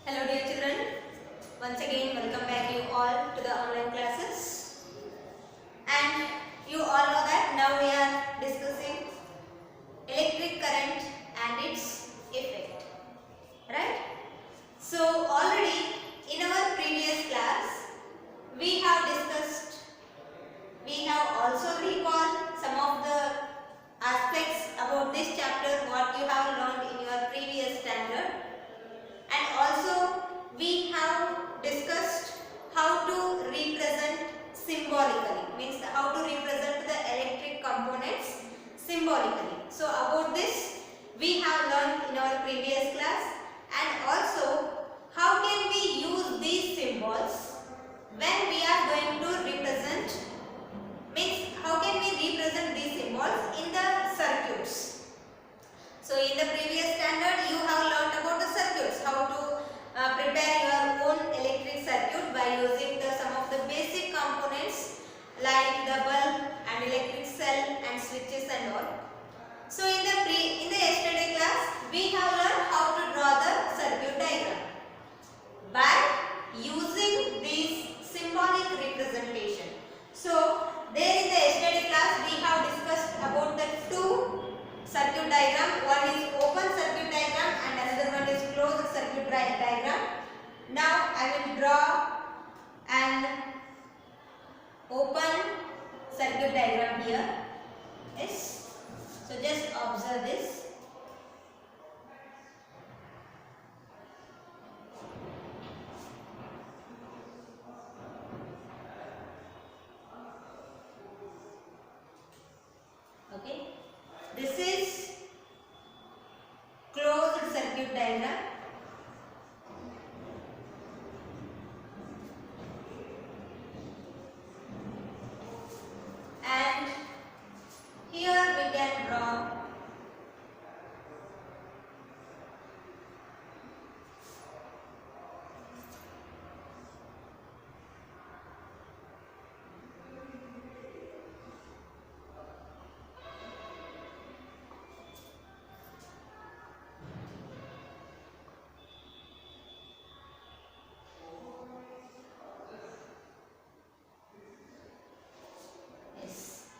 Hello dear children, once again welcome back you all to the online classes, and you all know that now we are discussing electric current and its effect, right? So already in our previous class we have discussed, we have also recalled some of the aspects about this chapter what you have learned in your previous standard. And also we have discussed how to represent symbolically, means how to represent the electric components symbolically. So about this we have learned in our previous class, and also how can we use these symbols when we are going to represent, means how can we represent these symbols in the circuits. So in the previous standard you have learnt about the circuits, how to prepare your own electric circuit by using some of the basic components like the bulb and electric cell and switches and all. So in the yesterday class we have learned how to draw the circuit diagram by using this symbolic representation. So there in the yesterday class we have discussed about the two circuit diagram. One is open circuit diagram and another one is closed circuit diagram. Now I will draw an open circuit diagram here. Yes. So just observe this. Okay. This is closed circuit diagram. And here we can draw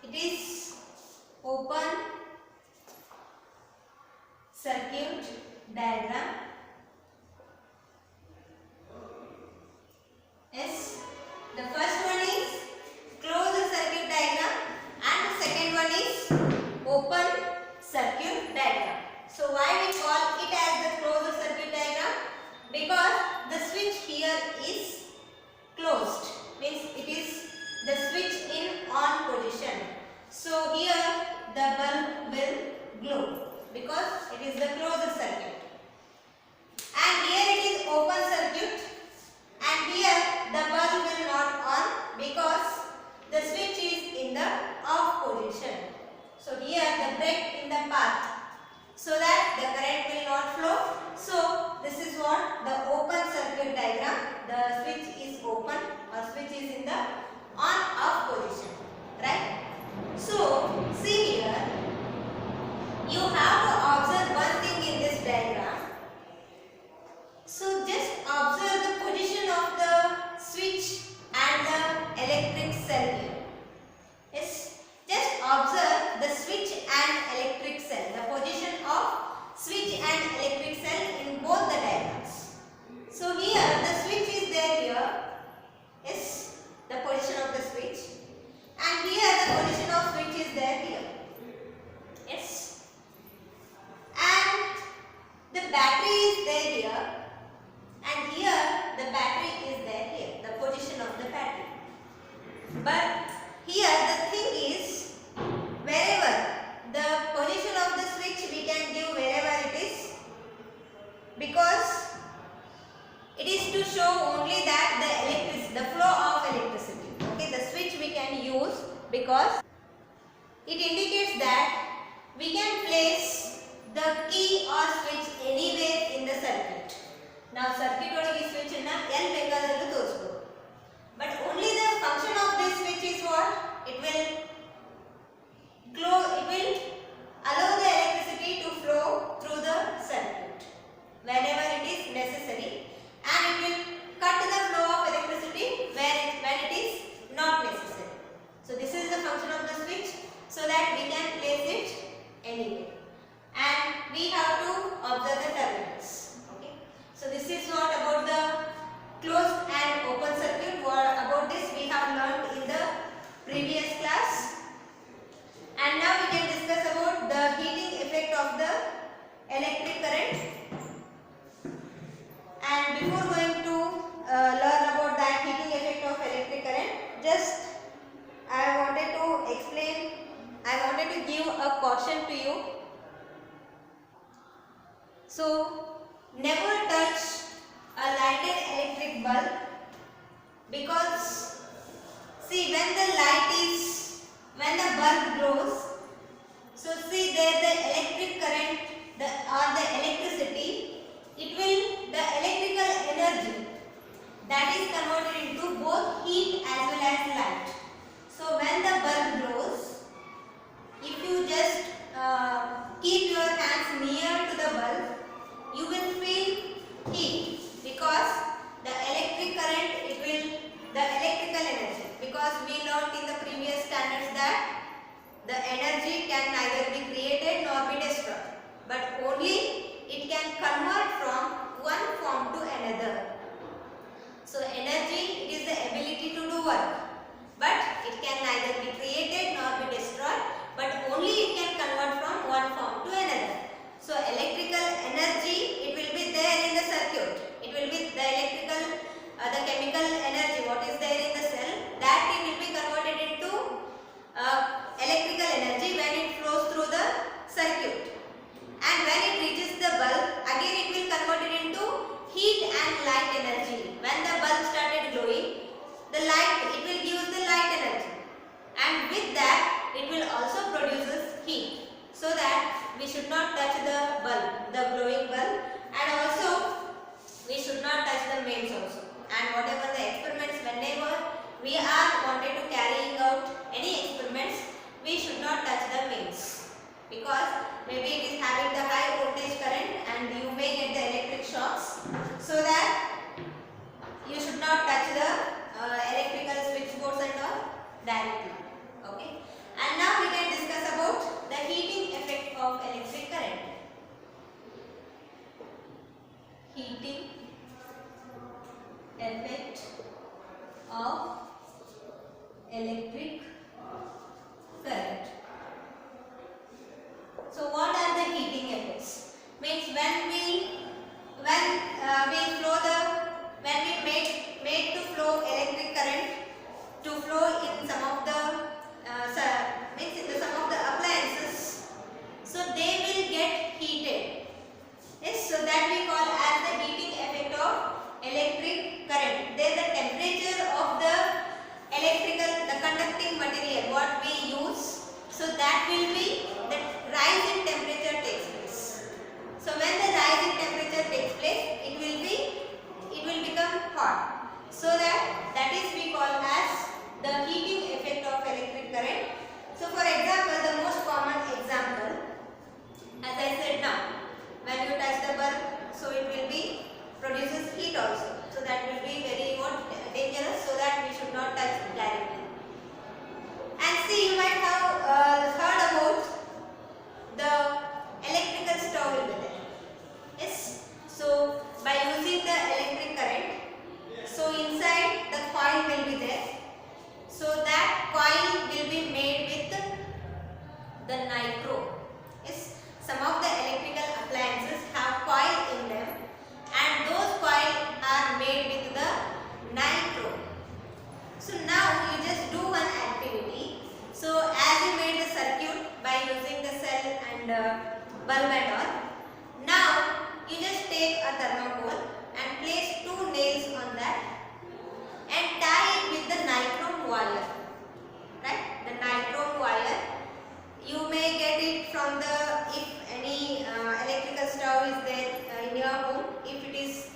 it is open circuit diagram. Yes, the first one is closed circuit diagram and the second one is open circuit diagram. So why we call it as the closed circuit diagram? Because the switch here is closed, means it is the switch in on position. So here the bulb will glow because it is the closed circuit. And here it is open circuit, and here the bulb will not on because the switch is in the off position. So here the break in the path so that the current will not flow. So this is what the open circuit diagram. The switch is open or switch is in the on off position, right? So see here, you have to observe one thing in this diagram. So just observe the position of the switch and the electric cell here. Yes, just observe the switch and electric cell, the position of switch and electric cell in both the diagrams. So here the switch is there here. Yes, the position of the switch, and here the position of switch is there here. Yes, and the battery is there here, and here the battery is there here, the position of the battery. But here the thing is, wherever the position of the switch we can give wherever it is, because it is to show only that the flow of electricity. Okay, the switch we can use because it indicates that we can place the key or switch anywhere in the circuit. Now circuit odagi switch na L bekadallu torsukodu. But only the function of this switch is what? It will allow the electricity to flow through the circuit whenever it is necessary. never touch a lighted electric bulb, because see, when the bulb glows, so see there the electric current or the electricity, the electrical energy that is converted into both heat as well as light. So when the bulb glows, if you just keep your hands near to the bulb, you will feel heat, because the electric current, the electrical energy, because we learned in the previous standards that the energy can neither be created nor be destroyed, but only it can convert from one form to another. So energy, it is the ability to do work, but it can neither be created nor be destroyed, but only it can convert from one form to another. So electrical energy, it will be there in the circuit. It will be the electrical, the chemical energy what is there in the cell, that it will be converted into electrical energy when it flows through the circuit. And when it reaches the bulb, again it will convert it into heat and light energy. When the bulb started glowing, the light, it will give the light energy, and with that it will also produces heat, so that we should not touch the bulb, the glowing bulb, and also we should not touch the mains also. And whatever the experiments, whenever we are wanted to carrying out any experiments, we should not touch the mains, because maybe it is having the high voltage current and you may get the electric shocks, so that you should not touch the electrical switchboards and all directly. Okay. And now we can discuss about the heating effect of electric current. Heating effect of electric current. So what are the heating effects? Means when we made to flow electric current to flow in some of the some of the appliances, so they will get heated. Yes, so that we call as the heating effect of electric current. There the temperature of the conducting material what we use, so that will be the rise in temperature takes place. So when the rise in temperature takes place, it will become hot. So that is we call as the heating effect of electric current. So for example, the most common example, as I said now, when you touch the bulb, so it will be produces heat also. So that will be very dangerous, so that we should not touch directly. And see, you might have heard about the electrical stove will be there. Yes. So by using the electric current, so inside the coil will be there. So that coil will be made with the nitro. Yes. Some of the electrical appliances have coil in them, and those coil are made with the nitro. So now you just do one activity. So as you made the circuit by using the cell and bulb and all, now you just take a thermocol and place 2 nails on that and tie it with the nitron wire. Right? The nitron wire, you may get it from the, if any electrical stove is there in your home, if it is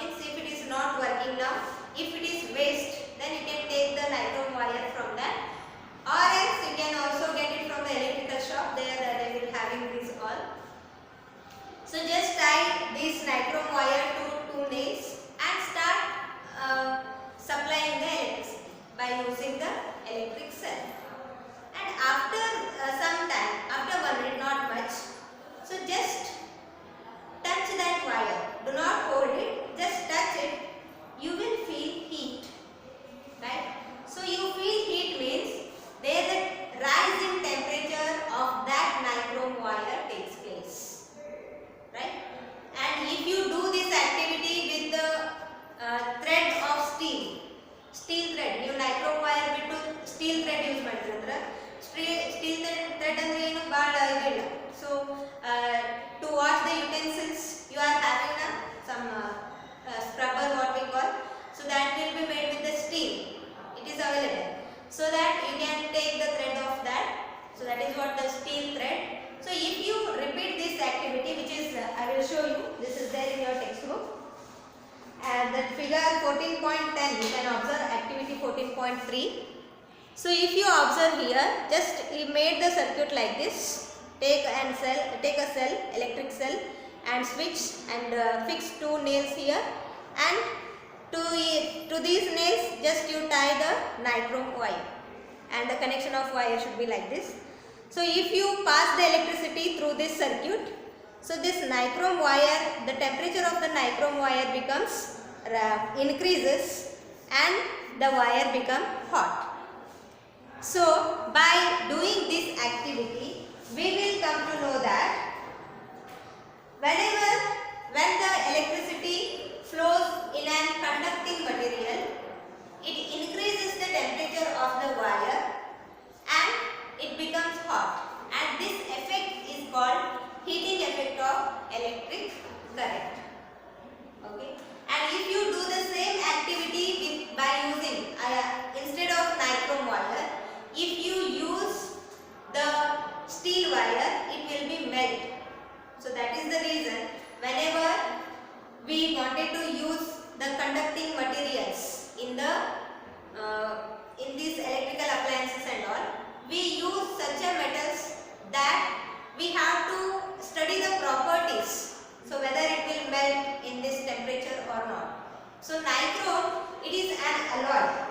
if it is not working now, if it is waste, then you can take the nitron wire from that, or else you can also get it from the electrical shop. There they will having this all. So just tie this nitron wire to 2 nails and start supplying the electricity by using the electric cell. And after some time, after 1 minute, not much, so just touch that wire. Do not hold it, just touch it. You will feel heat. Right? So you feel heat means there the rise in temperature of that nitron wire takes place. Right? And if you do this activity with the thread of steel thread, you nitron wire biಟ್ಟು steel thread use ಮಾಡಿದ್ರೆ steel thread ಅಂದ್ರೆ ಏನು ಬಹಳ ಇದಿಲ್ಲ. So to wash the utensils, you are having 1.3. So if you observe here, just he made the circuit like this. Take a cell, electric cell, and switch and fix two nails here, and to these nails just you tie the nichrome wire, and the connection of wire should be like this. So if you pass the electricity through this circuit, so this nichrome wire, the temperature of the nichrome wire becomes increases and the wire become hot. So by doing this activity, we will come to know that when the electricity flows in an conducting material, it increases the temperature of the wire and it becomes hot, and this effect is called heating effect of electric current. Okay, and if you do the same activity by using instead of nichrome wire, if you use the steel wire, it will be melt. So that is the reason whenever we wanted to use the conducting materials in these electrical appliances and all, we use such a metals that we have to study the properties. So whether it will melt in this temperature or not. So nichrome, it is an alloy.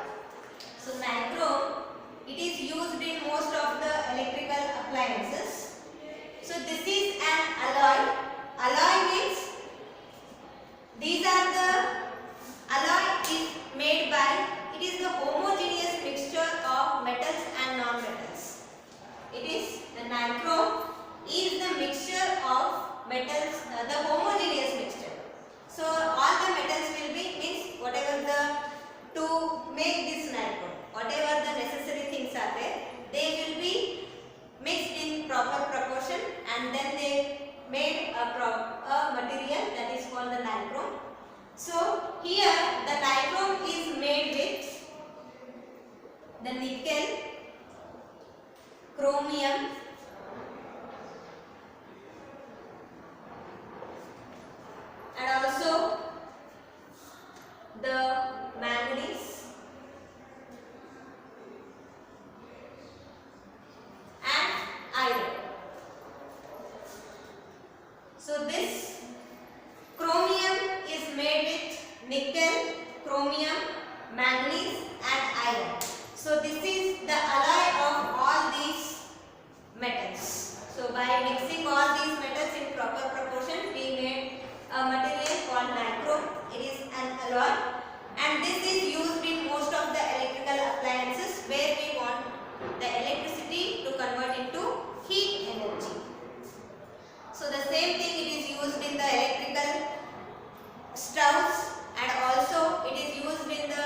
So nichrome, it is used in most of the electrical appliances. So this is an alloy. Alloy means these are the alloy is made by, it is the homogeneous mixture of metals and non-metals. It is the nichrome is the mixture of metals, the homogeneous mixture. So all the metals will be, means whatever to make this nichrome, whatever the necessary things are there, they will be mixed in proper proportion, and then they made a material that is called the nichrome. So here the nichrome is made with the nickel, chromium, and also the manganese and iron. So this chromium is made with nickel, chromium, manganese and iron. So this is the alloy of all these metals. So by mixing all these metals in proper proportion, we made a material called nichrome. It is an alloy, and this is used in most of the electrical appliances where we want the electricity to convert into heat energy. So the same thing it is used in the electrical stoves, and also it is used in the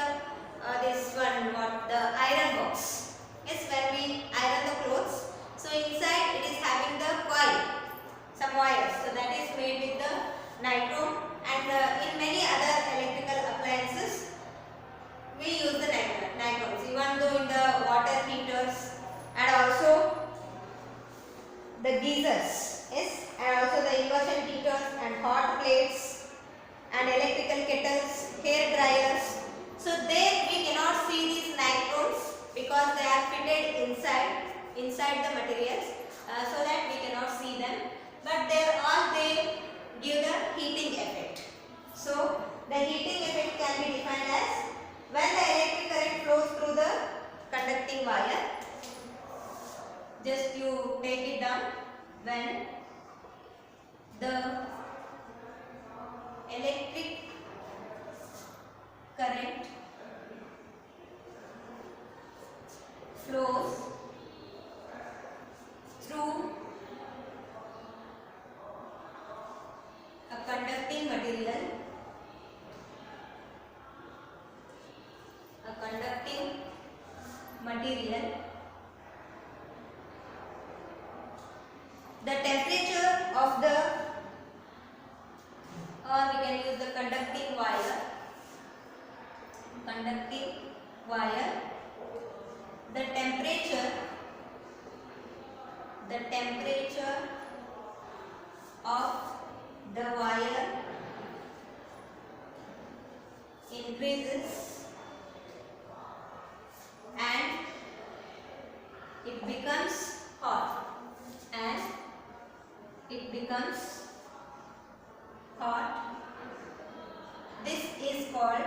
the iron box. Yes, when we iron the clothes, so inside it is having the coil, some wires. So that is made with the nichrome, and in many other electrical appliances we use the nichromes, even though in the water heaters and also the geysers, yes, and also the immersion heaters and hot plates and electrical kettles, hair dryers. So there we cannot see these nichromes because they are fitted inside the materials, so that we cannot see them, but they give the heating effect. So the heating effect can be defined as when the electric current flows through the conducting wire. Just you take it down. When the electric current flows through a conducting material, the temperature of the, or we can use the conducting wire, the temperature of the wire increases called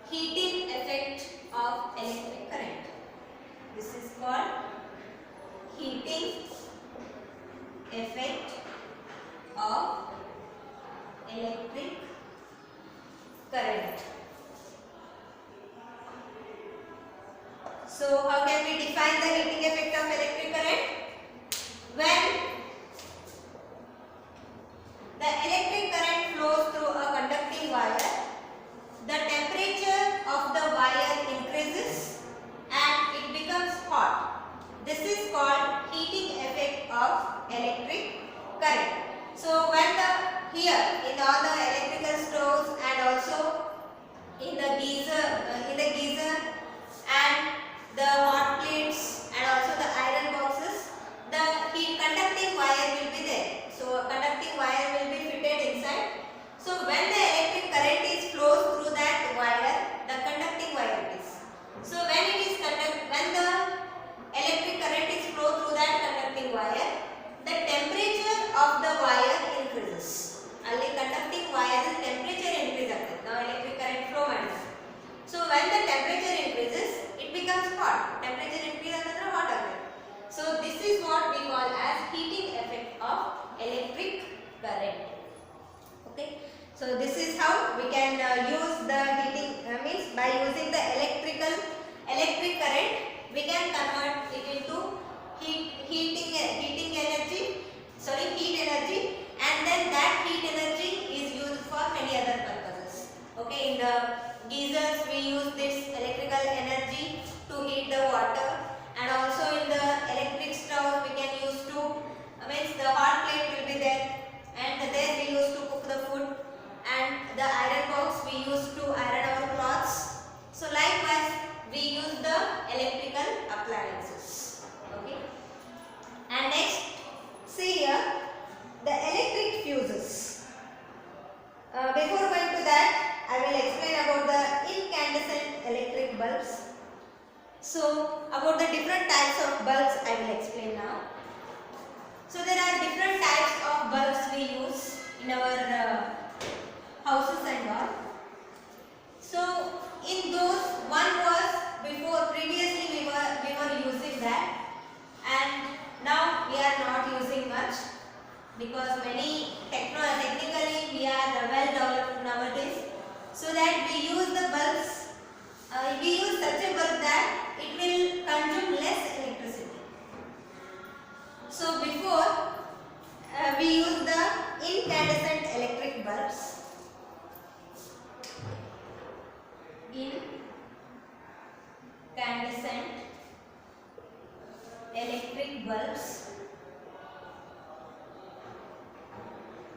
heating effect of electric current. This is called heating effect of electric current. So how can we define the heating effect of electric current? When the electric current flows through a conducting wire, the temperature of the wire increases and it becomes hot. This is called heating effect of electric current. So when here in all the electrical stoves and also in the geyser and the hot plates and also the iron boxes, the heat conducting wire will be there. So a conducting wire will be fitted inside. So when the electric current is flows through that wire, the conducting wire it is. So when the electric current is flow through that conducting wire, the temperature of the wire increases. Ali conducting wire temperature increase agtade. Now electric current flow madide. So when the temperature increases, it becomes hot. Temperature increase agtadre hot agtade. So this is what we call as heating effect of electric current. Okay. So this is how we can use the heating means by using the electric current we can convert it into heat energy, and then that heat energy is used for many other purposes. Okay, in the geysers we use this electrical energy to heat the water, and also in the electric stove we can use to means the hot plate will be there, and there we use to cook the food, and the iron box we use to iron our clothes. So likewise we use the electrical appliances. Okay, and next see here the electric fuses. Before going to that, I will explain about the incandescent electric bulbs. So about the different types of bulbs I will explain now. So there are different types of bulbs we use in our houses and all. So in those, one was previously we were using that, and now we are not using much because many technically we are well developed nowadays, so that we use the bulbs. We use such a bulb that it will consume less electricity. So before we use the incandescent electric bulbs. Incandescent electric bulbs.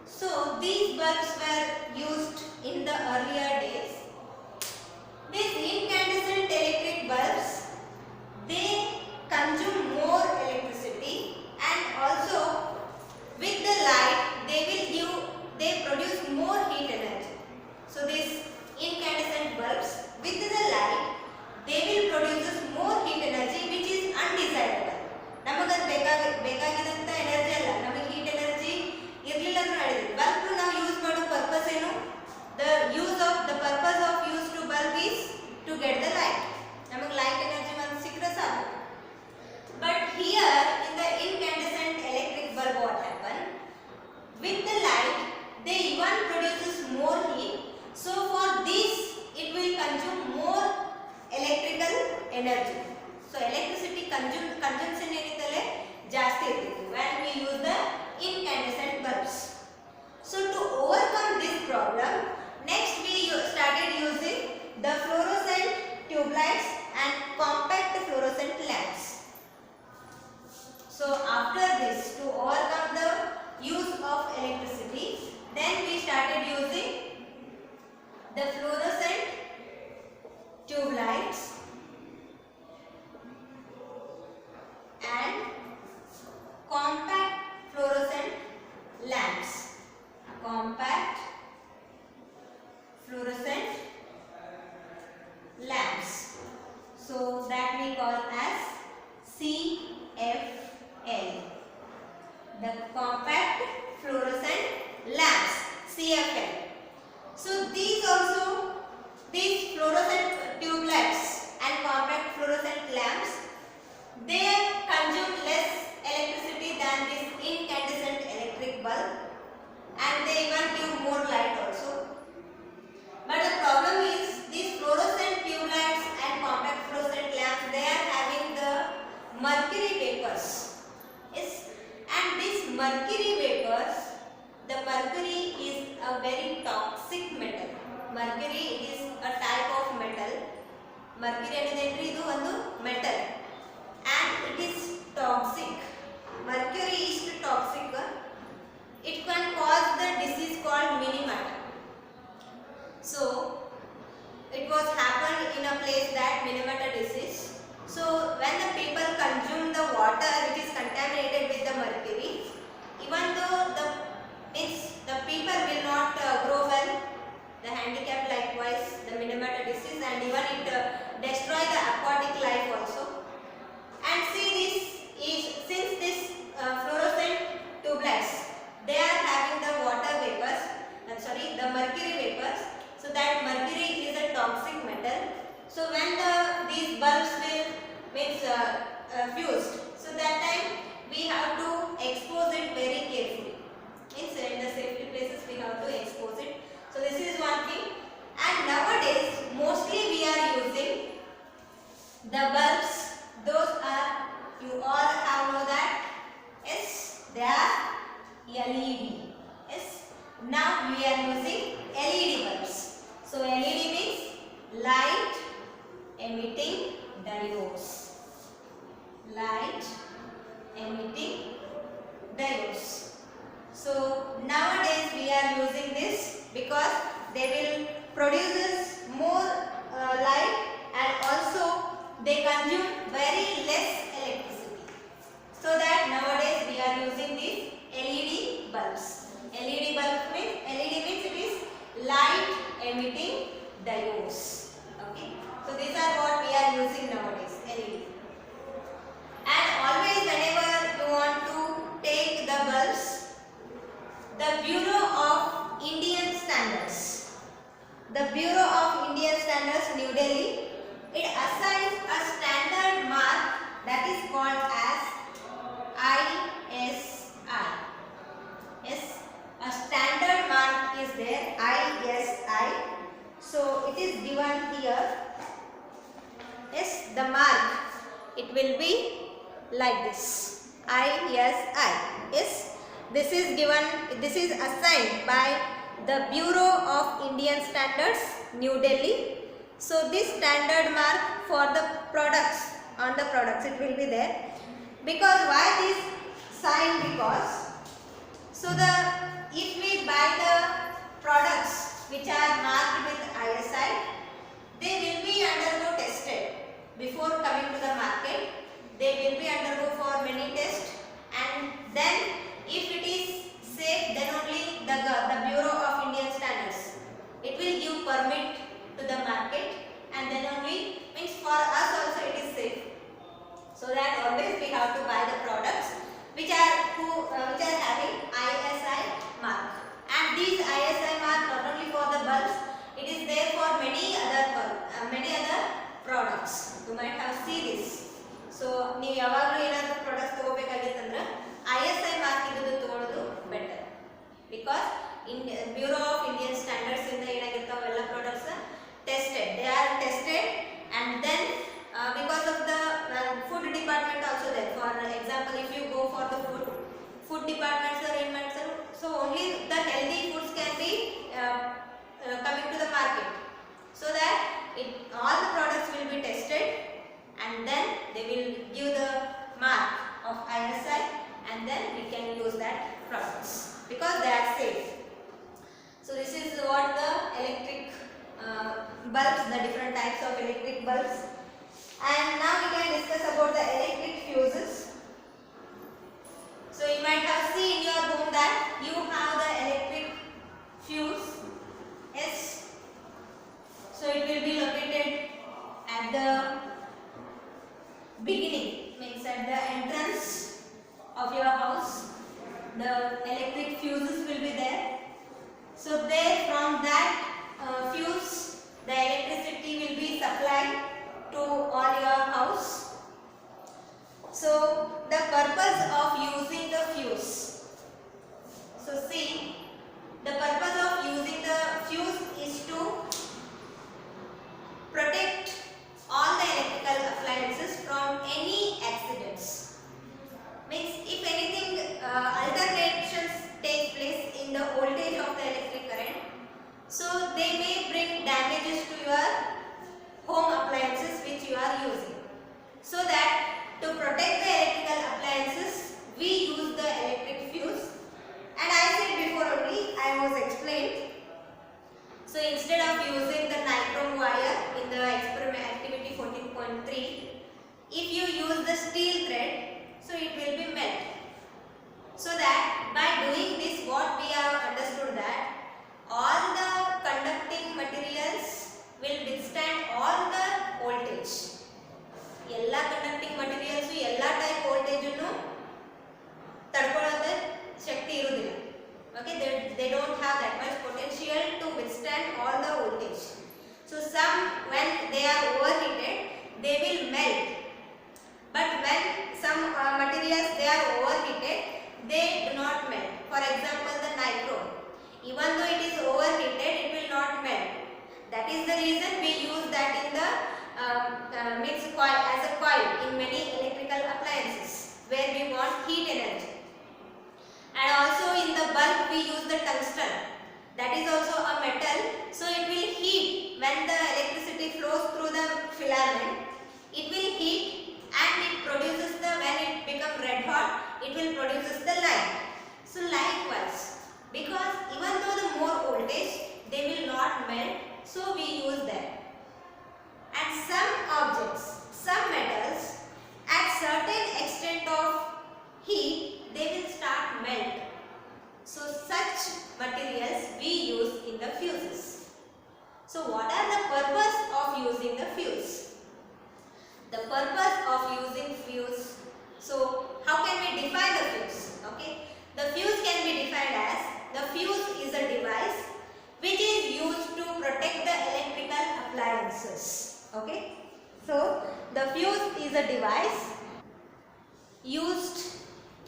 So these bulbs were used in the earlier days. These incandescent electric bulbs, they consume more electricity, and also with the light they produce more heat energy. So these incandescent bulbs, with the light they will produce more heat energy which is undesirable. ನಮಗೆ ಬೇಕಾಗಿದಂತ energy ಅಲ್ಲ, ನಮಗೆ heat energy ಇರಲಿಲ್ಲ ಅಂತ ಹೇಳಿದ್ವಿ. Bulb ನಾವು use ಮಾಡೋ purpose ಏನು? the purpose of use to bulb is to get the light. ನಮಗೆ ಲೈಟ್ ಎನರ್ಜಿ ಒಂದು ಸಿಕ್ಕರೆ ಸಾಕು. But here in the incandescent electric bulb, what happen? With the light they even produces more heat. So for this it will consume more electrical energy. So electricity consumption ಏನಿತ್ತಲ್ಲ ಜಾಸ್ತಿ ಇರ್ತಿತ್ತು when we use the incandescent bulbs. So to overcome this problem, next we started using the fluorescent tube lights and compact fluorescent lamps. So after this, to overcome the use of electricity, then we started using the fluorescent tube lights and compact fluorescent lamps. Compact fluorescent lamps. So that we call as CFL. The compact fluorescent CFL. So these fluorescent tube lights and compact fluorescent lamps, they consume less electricity than this incandescent electric bulb, and they even give more light also. But the problem is these fluorescent tube lights and compact fluorescent lamps, they are having the mercury vapors. Yes, and these mercury vapors, the mercury is a very toxic metal. Mercury is a type of metal. Mercury ಅನ್ನೋದೇನ್ರಿ ಇದು ಒಂದು metal and it is toxic. Mercury is toxic. It can cause the disease called Minimata. So it was happened in a place that Minamata disease. So when the people consume the water which is contaminated with the mercury, even though the people will not grow well, the handicap likewise, the Minamata disease, and even it destroy the aquatic life also. And see, this is since this fluorescent tube lights, they are having the water vapors, the mercury vapors. So that mercury is a toxic metal. So when these bulbs will fused, so that time we have to expose it very carefully. In the safety places we have to expose it. So this is one thing. And nowadays mostly we are using the bulbs. Those are, you all have know that. Yes, they are LED. Yes, now we are using LED bulbs. So LED means light emitting diodes. Light emitting diodes. So nowadays we are using this because they will produce more light, and also they consume very less electricity. So that nowadays we are using these LED bulbs. LED means it is light emitting diodes. Okay, so these are what we are using nowadays, LED. And always whenever you want to take the bulbs, the Bureau of Indian Standards, New Delhi, it assigns a standard mark that is called as ISI. Yes, a standard mark is there, ISI. So it is given here. Yes, the mark, it will be like this, ISI. Yes, this is given, this is assigned by the Bureau of Indian Standards, New Delhi. So this standard mark for the products, on the products it will be there. Because why this sign? Because so if we buy the products which are marked with ISI, they will be undergo tested before coming to the market. They will be undergo for many tests, and then if it is safe, then only the Bureau of Indian Standards, it will give permit to the market, and then only means for us also it is safe. So that always we have to buy the products which are having ISI mark. And these ISI mark not only for the bulbs, it is there for many other products. You might have seen this. So ನೀವು ಯಾವಾಗಲೂ ಏನಾದರೂ products ತಗೋಬೇಕಾಗಿತ್ತಂದ್ರೆ ISI mark ಇದ್ದು ತಗೊಳ್ಳೋದು better. Because bureau of Indian standards ಇಂದ ಏನಾಗಿರ್ತಾವೆಲ್ಲ products tested, they are tested, and then because of the food department also there. For example, if you go for the food departments or inmates, so only the healthy foods can be coming to the market, so that all the products will be tested, and then they will give the mark of ISI, and then we can use that products because they are safe. So this is what the electric bulbs, the different types of electric bulbs. And now we can discuss about the electric fuses. So you might have seen in your home that you have the electric fuse. Yes. So it will be located at the beginning, means at the entrance of your house. The electric fuses will be there. So there from that fuse the electricity will be supplied to all your house. So the purpose of using the fuse. So see, the purpose of using the fuse is to protect all the electrical appliances from any accidents. Means if anything alternations take place in the voltage of the electric current, so they may bring damages to your home appliances which you are using. So that to protect the electrical appliances we use the electric fuse. And I said before only, I was explained. So instead of using the nichrome wire in the experiment activity 14.3, if you use the steel thread, so it will be melt. So that by doing this, what we have understood that all the conducting materials will withstand all the voltage. ಎಲ್ಲ conducting materials ಎಲ್ಲ type voltage ಅನ್ನು ತಡ್ಕೊಳ್ಳೋದ ಶಕ್ತಿ ಇರುವುದಿಲ್ಲ. Okay, they don't have that much potential to withstand all the voltage. So some, when they are overheated, they will melt. But when some materials they are overheated, they do not melt. For example, the nichrome, even though it is overheated, it will not melt. That is the reason we use that in the mixed coil, as a coil in many electrical appliances where we want heat energy. And also in the bulb we use the tungsten. That is also a metal, so it will heat when the electricity flows through the filament. It will heat and it produces the, when it becomes red hot, it will produces the light. So likewise, because even though the more voltage, they will not melt, so we use that. And some objects, some metals, at certain extent of heat, they will start melt. So such materials we use in the fuses. So what are the purpose of using the fuse? The purpose of using fuse. So how can we define the fuse? Okay, the fuse can be defined as, the fuse is a device which is used to protect the electrical appliances. Okay, so the fuse is a device used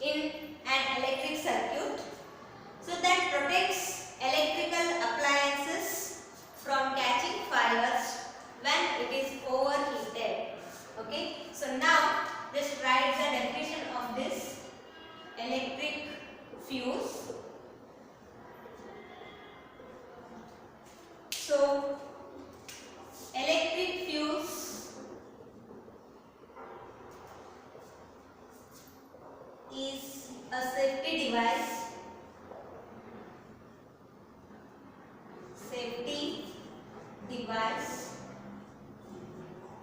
in an electric circuit, so that protects electrical appliances from catching fires when it is overheated. Okay, so now just write the definition of this electric fuse. So electric fuse is a safety device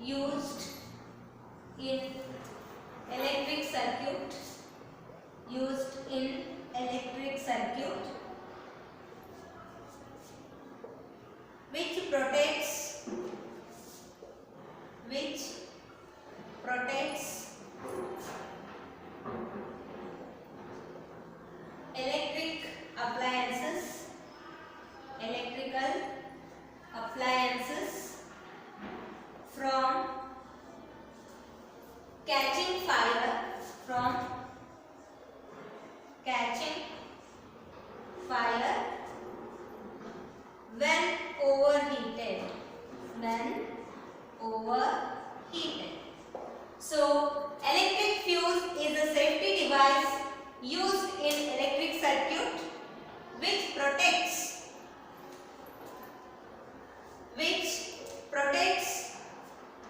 used in electric circuit, which protects electrical appliances from catching fire when overheated. So electric fuse is a safety device used in electric circuit which protects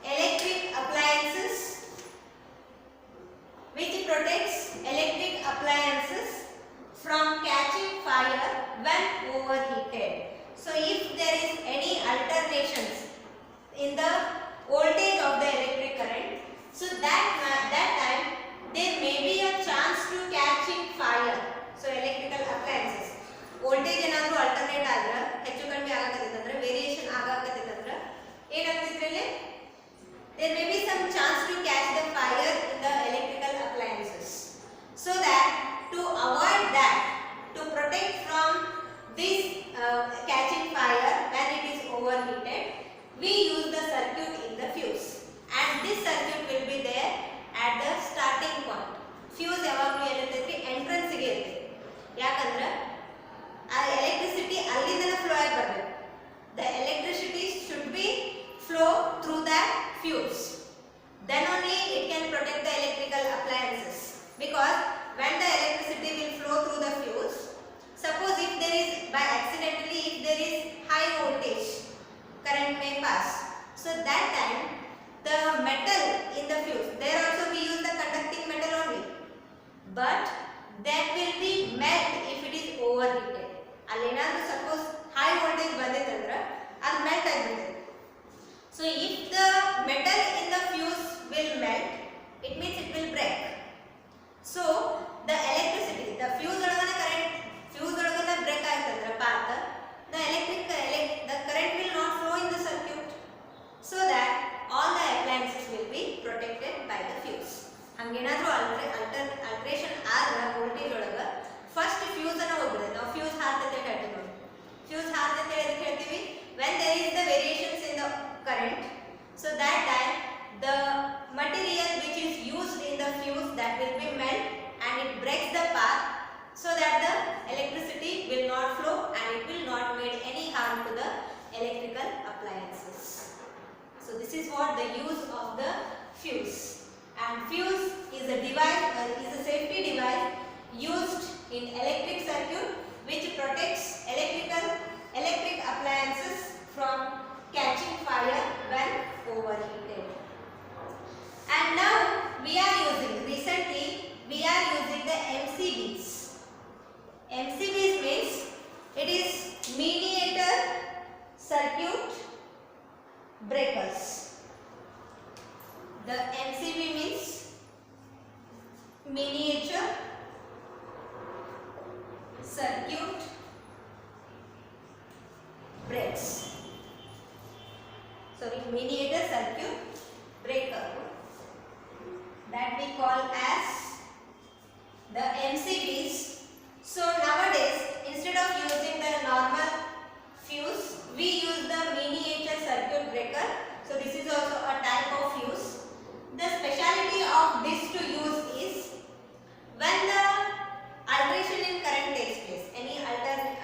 electric appliances from catching fire when overheated. So if there is any alterations in the voltage of the electric current, so that time there may be a chance to catching fire. So electrical appliances voltage ಏನಾದರೂ alternate ಆದ್ರೆ ಹೆಚ್ಚು ಕಡಿಮೆ ಆಗಕತ್ತಿದ್ರೆ variation ಆಗಕತ್ತಿದ್ರೆ ಏನಾಗ್ತಿದ್ರೆ there may be some chance to catch the fire in the electrical appliances. So that to avoid that, to protect from this catching fire when it is overheated, we use the circuit in the fuse, and this circuit will be there at the starting point. Fuse ಯಾವಾಗಲೂ ಏನಿರ್ತೈತಿ entrance ಗೆ ಇರ್ತೈತಿ. ಯಾಕಂದ್ರೆ ಆ electricity ಅಲ್ಲಿಂದನೇ flow ಆಗಿ ಬರಬೇಕು. The electricity should be flow through that fuse. Then only it can protect the electrical appliances. Because when the electricity will flow through the fuse, suppose if there is by accidentally if there is high voltage current may pass, so that time the metal in the fuse, there also we use the conducting metal only, but that will be melt if it is overheated. Allenadru suppose high voltage banditandra adu melt agibidide. So if the metal in the fuse will melt, it means it will break. So the electricity, the fuse ಒಳಗನ current, fuse ಒಳಗನ break ಆಯ್ತಂದ್ರ path, the current will not flow in the circuit, so that all the appliances will be protected by the fuse. ಹಂಗೇನಾದ್ರೂ alteration ಆದ್ರೆ voltage ಒಳಗ first fuse ಅನ್ನ ಹೋಗ್ಬಿಡುತ್ತೆ. ನಾವು fuse ಹಾರ್ತೈತೆ ಹೇಳ್ತೀವಿ ನೋಡಿ. Fuse ಹಾರ್ತೈತೆ ಎದಕ್ಕೆ ಹೇಳ್ತೀವಿ? when there is the variations in the current, so that time the material which is used in the fuse that will be melt and it breaks the path, so that the electricity will not flow and it will not make any harm to the electrical appliances. So this is what the use of the fuse. And fuse is a device, is a safety device used in electric circuit which protects electric appliances from catching fire when overheated. And now recently we are using the MCBs. MCBs means it is miniature circuit breakers. The MCB means miniature circuit breaks. Sorry, miniature circuit breaker, that we call as the MCBs. So nowadays, instead of using the normal fuse, we use the miniature circuit breaker. So this is also a type of fuse. The speciality of this to use is when the alteration in current takes place, any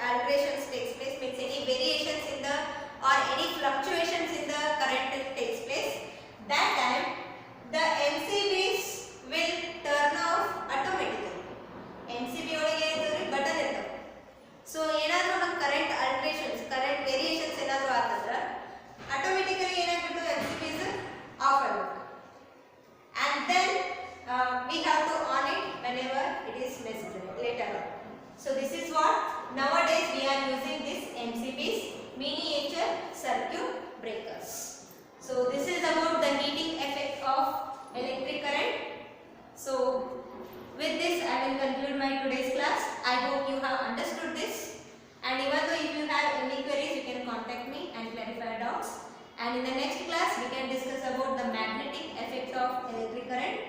alterations takes place, means any variations in the or any fluctuations in the current takes place, that time the MCBs will turn off automatically. MCB ಒಳಗೆ ಏನಿದೆ button ಇರ್ತವೆ. So ಏನಾದರೂ ನಮ್ಮ current alterations, current variations ಏನಾದರೂ ಆಗ್ತಂದ್ರೆ automatically ಏನಾಗ್ಬಿಟ್ಟು MCBs of ಆಗ್ಬಿಟ್ಟು. And then we have to on it whenever it is necessary later on. So this is what nowadays we are using this MCBs, miniature circuit breakers. So this is about the heating effect of electric current. So with this I will conclude my today's class. I hope you have understood this, and even though if you have any queries you can contact me and clarify doubts. And in the next class we can discuss about the magnetic effect of electric current.